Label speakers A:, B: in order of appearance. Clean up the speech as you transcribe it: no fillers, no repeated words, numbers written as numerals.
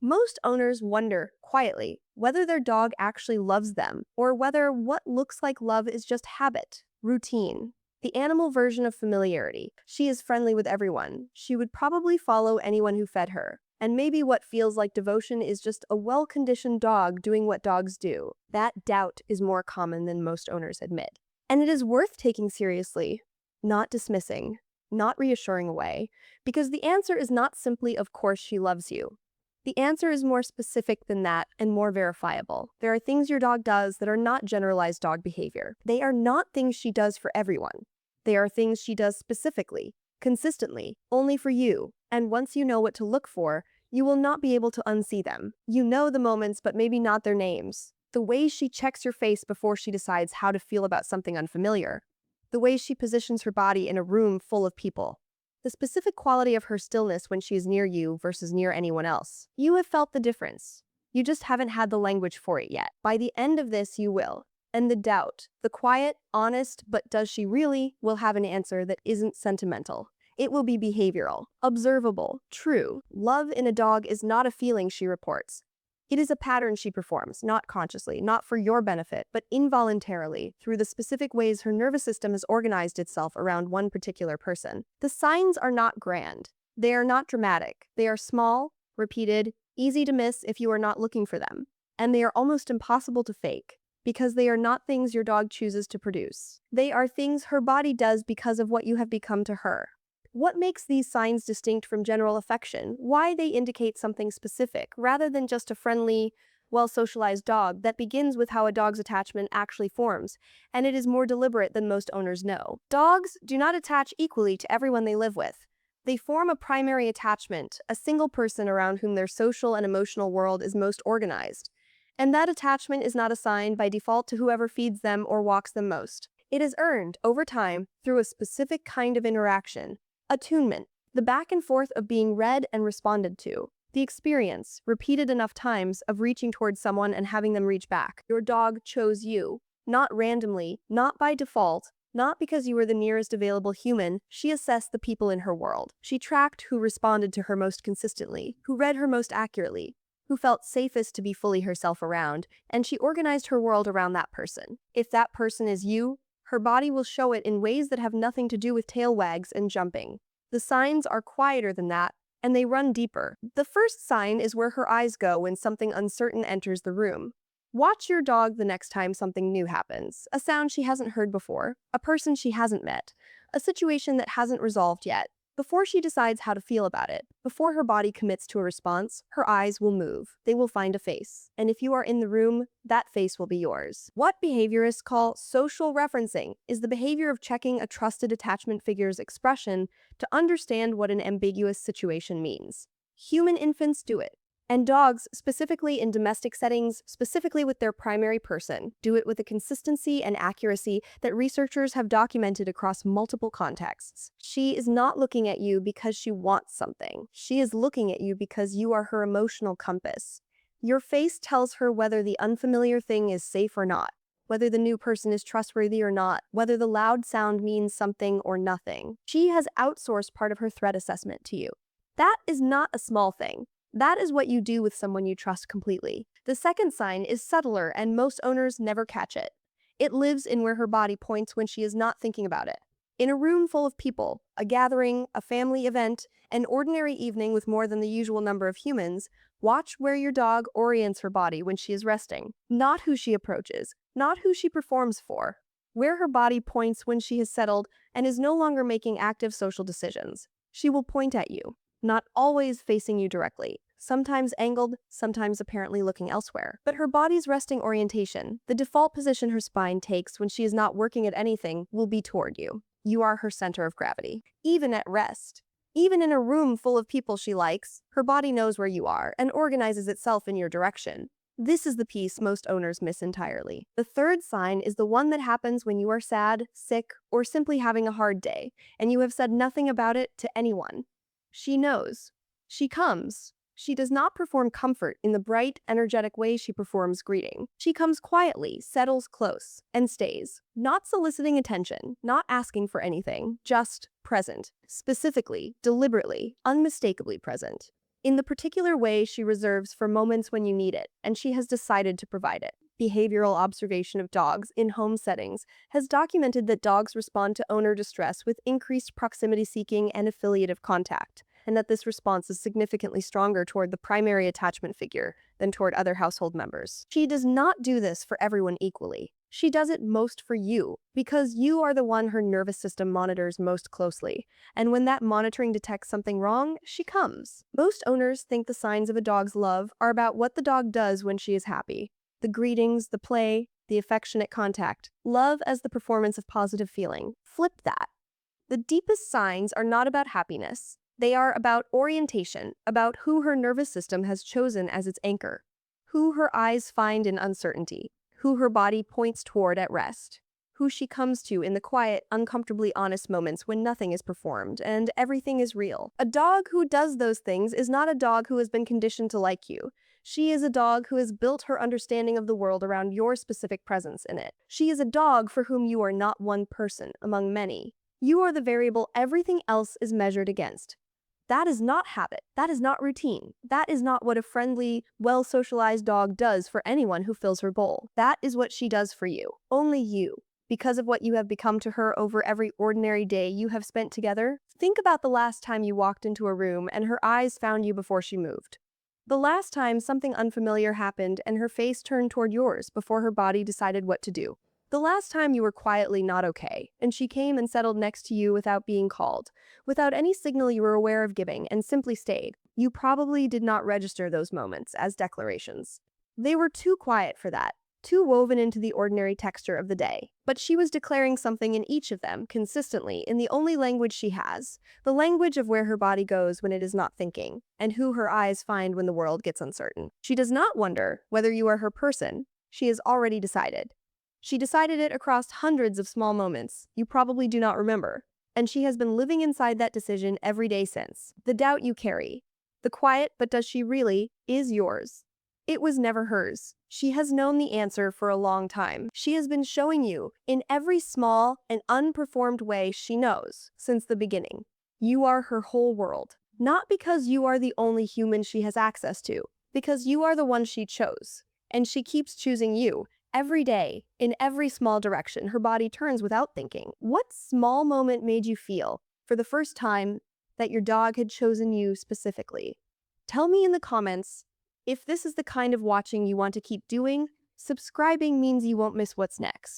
A: Most owners wonder, quietly, whether their dog actually loves them or whether what looks like love is just habit, routine. The animal version of familiarity. She is friendly with everyone. She would probably follow anyone who fed her. And maybe what feels like devotion is just a well conditioned dog doing what dogs do. That doubt is more common than most owners admit. And it is worth taking seriously, not dismissing, not reassuring away, because the answer is not simply, of course, she loves you. The answer is more specific than that and more verifiable. There are things your dog does that are not generalized dog behavior. They are not things she does for everyone. They are things she does specifically, consistently, only for you. And once you know what to look for, you will not be able to unsee them. You know the moments, but maybe not their names. The way she checks your face before she decides how to feel about something unfamiliar. The way she positions her body in a room full of people. The specific quality of her stillness when she is near you versus near anyone else. You have felt the difference. You just haven't had the language for it yet. By the end of this, you will. And the doubt, the quiet, honest, but does she really, will have an answer that isn't sentimental. It will be behavioral, observable, true. Love in a dog is not a feeling, she reports. It is a pattern she performs, not consciously, not for your benefit, but involuntarily, through the specific ways her nervous system has organized itself around one particular person. The signs are not grand. They are not dramatic. They are small, repeated, easy to miss if you are not looking for them. And they are almost impossible to fake, because they are not things your dog chooses to produce. They are things her body does because of what you have become to her. What makes these signs distinct from general affection? Why they indicate something specific, rather than just a friendly, well-socialized dog that begins with how a dog's attachment actually forms, and it is more deliberate than most owners know. Dogs do not attach equally to everyone they live with. They form a primary attachment, a single person around whom their social and emotional world is most organized. And that attachment is not assigned by default to whoever feeds them or walks them most. It is earned, over time, through a specific kind of interaction. Attunement, the back and forth of being read and responded to. The experience, repeated enough times, of reaching towards someone and having them reach back. Your dog chose you, not randomly, not by default, not because you were the nearest available human. She assessed the people in her world. She tracked who responded to her most consistently, who read her most accurately, who felt safest to be fully herself around, and she organized her world around that person. If that person is you, her body will show it in ways that have nothing to do with tail wags and jumping. The signs are quieter than that, and they run deeper. The first sign is where her eyes go when something uncertain enters the room. Watch your dog the next time something new happens. A sound she hasn't heard before, a person she hasn't met, a situation that hasn't resolved yet. Before she decides how to feel about it, before her body commits to a response, her eyes will move. They will find a face. And if you are in the room, that face will be yours. What behaviorists call social referencing is the behavior of checking a trusted attachment figure's expression to understand what an ambiguous situation means. Human infants do it. And dogs, specifically in domestic settings, specifically with their primary person, do it with a consistency and accuracy that researchers have documented across multiple contexts. She is not looking at you because she wants something. She is looking at you because you are her emotional compass. Your face tells her whether the unfamiliar thing is safe or not, whether the new person is trustworthy or not, whether the loud sound means something or nothing. She has outsourced part of her threat assessment to you. That is not a small thing. That is what you do with someone you trust completely. The second sign is subtler, and most owners never catch it. It lives in where her body points when she is not thinking about it. In a room full of people, a gathering, a family event, an ordinary evening with more than the usual number of humans, watch where your dog orients her body when she is resting. Not who she approaches, not who she performs for. Where her body points when she has settled and is no longer making active social decisions. She will point at you. Not always facing you directly, sometimes angled, sometimes apparently looking elsewhere. But her body's resting orientation, the default position her spine takes when she is not working at anything, will be toward you. You are her center of gravity, even at rest. Even in a room full of people she likes, her body knows where you are and organizes itself in your direction. This is the piece most owners miss entirely. The third sign is the one that happens when you are sad, sick, or simply having a hard day, and you have said nothing about it to anyone. She knows. She comes. She does not perform comfort in the bright, energetic way she performs greeting. She comes quietly, settles close, and stays. Not soliciting attention, not asking for anything, just present. Specifically, deliberately, unmistakably present. in the particular way she reserves for moments when you need it, and she has decided to provide it. Behavioral observation of dogs in home settings has documented that dogs respond to owner distress with increased proximity seeking and affiliative contact, and that this response is significantly stronger toward the primary attachment figure than toward other household members. She does not do this for everyone equally. She does it most for you, because you are the one her nervous system monitors most closely, and when that monitoring detects something wrong, she comes. Most owners think the signs of a dog's love are about what the dog does when she is happy. The greetings, the play, the affectionate contact. Love as the performance of positive feeling. Flip that. The deepest signs are not about happiness. They are about orientation, about who her nervous system has chosen as its anchor, who her eyes find in uncertainty, who her body points toward at rest, who she comes to in the quiet, uncomfortably honest moments when nothing is performed and everything is real. A dog who does those things is not a dog who has been conditioned to like you. She is a dog who has built her understanding of the world around your specific presence in it. She is a dog for whom you are not one person among many. You are the variable everything else is measured against. That is not habit. That is not routine. That is not what a friendly, well-socialized dog does for anyone who fills her bowl. That is what she does for you. Only you. Because of what you have become to her over every ordinary day you have spent together. Think about the last time you walked into a room and her eyes found you before she moved. The last time something unfamiliar happened and her face turned toward yours before her body decided what to do. The last time you were quietly not okay, and she came and settled next to you without being called, without any signal you were aware of giving, and simply stayed. You probably did not register those moments as declarations. They were too quiet for that, too woven into the ordinary texture of the day. But she was declaring something in each of them, consistently, in the only language she has, the language of where her body goes when it is not thinking, and who her eyes find when the world gets uncertain. She does not wonder whether you are her person. She has already decided. She decided it across hundreds of small moments you probably do not remember, and she has been living inside that decision every day since. The doubt you carry, the quiet "but does she really" is yours. It was never hers. She has known the answer for a long time. She has been showing you, in every small and unperformed way she knows, since the beginning. You are her whole world. Not because you are the only human she has access to, because you are the one she chose. And she keeps choosing you. Every day, in every small direction, her body turns without thinking. What small moment made you feel, for the first time, that your dog had chosen you specifically? Tell me in the comments. If this is the kind of watching you want to keep doing, subscribing means you won't miss what's next.